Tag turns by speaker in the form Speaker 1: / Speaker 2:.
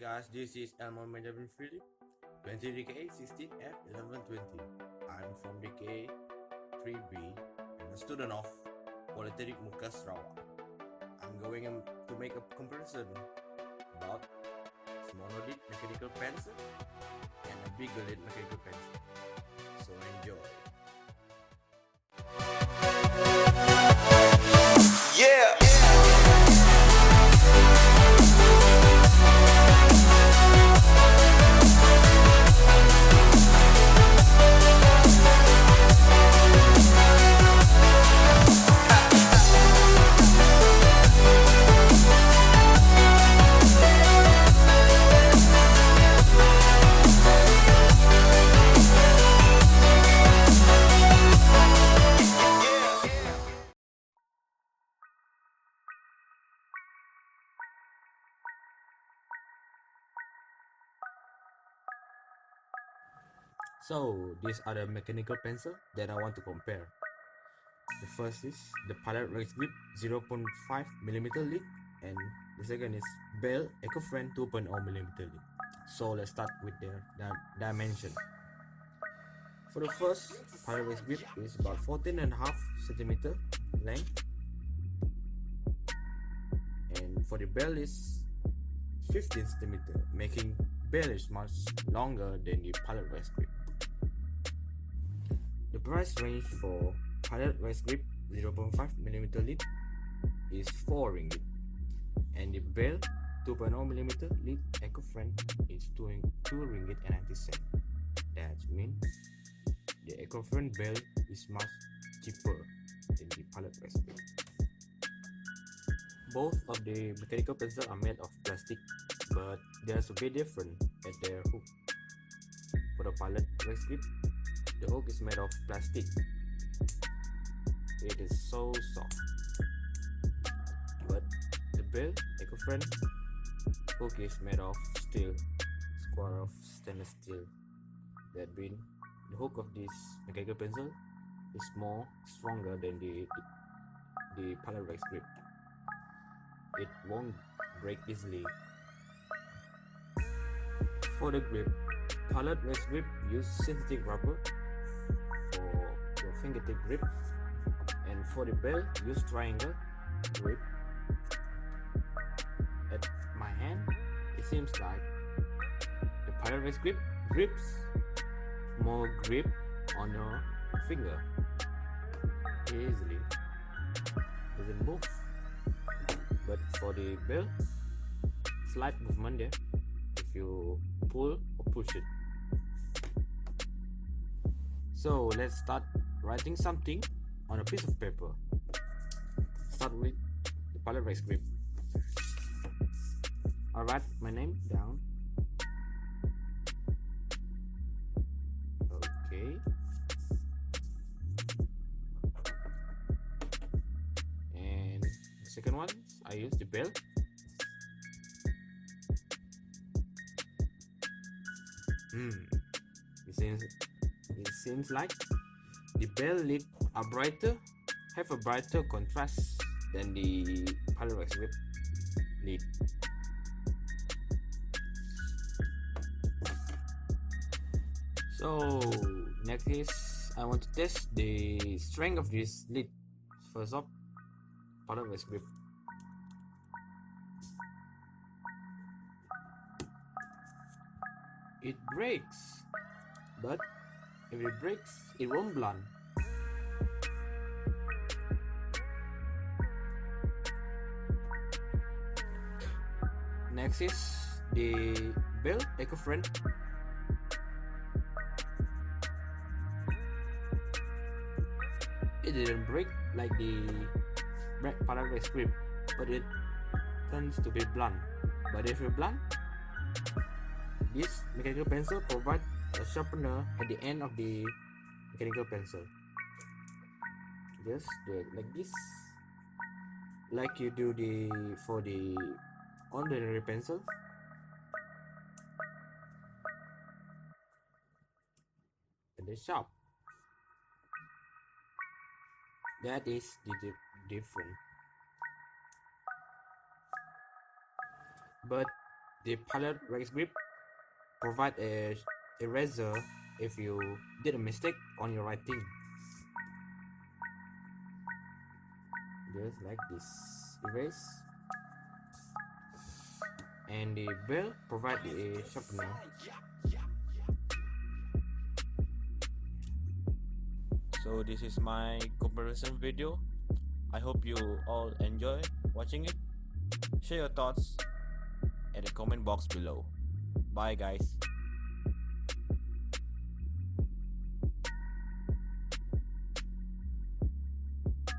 Speaker 1: Guys, this is Elmo Benjamin Philip, 20 DK 16F 1120. I'm from DK 3B and a student of Polytechnic MOOC Sarawak. I'm going to make a comparison about smaller lead mechanical pencil and a bigger lead mechanical pencil. So enjoy.
Speaker 2: Yeah.
Speaker 1: So these are the mechanical pencil that I want to compare. The first is the Pilot Race Grip 0.5mm lead, and the second is Bell EcoFriend 2.0mm lead. So let's start with their dimension. For the first, Pilot Race Grip is about 14.5 cm length, and for the Bell is 15 cm, making Bell is much longer than the Pilot Race Grip. The price range for Pilot Race Grip 0.5mm lead is 4 ringgit, and the Bell 2.0mm lead EcoFriend is 2 ringgit and 90 cents. That means the EcoFriend Bell is much cheaper than the Pilot Race Grip. Both of the mechanical pencils are made of plastic, but there's a bit different at their hook. For the Pilot Race Grip, the hook is made of plastic. It is so soft. But the Bell EcoFriend hook is made of steel, square of stainless steel. That means the hook of this mechanical pencil is more stronger than the Pilot Race Grip. It won't break easily. For the grip, Pilot Race Grip use synthetic rubber for your fingertip grip, and for the Bell use triangle grip. At my hand, it seems like the Pilot Race Grip grips more grip on your finger easily, doesn't move. But for the Bell, slight movement there if you pull or push it. So let's start writing something on a piece of paper. Start with the Pilot Race Grip. I'll write my name down. Okay. And the second one, I use the Bell. It seems like the Bell lead have a brighter contrast than the Pilot Race Grip lead. So next is I want to test the strength of this lead. First up, Pilot Race Grip. It breaks, but if it breaks, it won't blunt. Next is the Bell EcoFriend. It didn't break like the Pilot Race Grip, but it tends to be blunt. But if you blunt, this mechanical pencil provides a sharpener at the end of the mechanical pencil. Just do it like this, like you do for the ordinary pencil. And they're sharp. That is the difference. But The pilot wax grip provide a eraser if you did a mistake on your writing. Just like this, erase. And the bell provide a sharpener.
Speaker 2: So this is my comparison video. I hope you all enjoy watching it. Share your thoughts in the comment box below. Bye guys.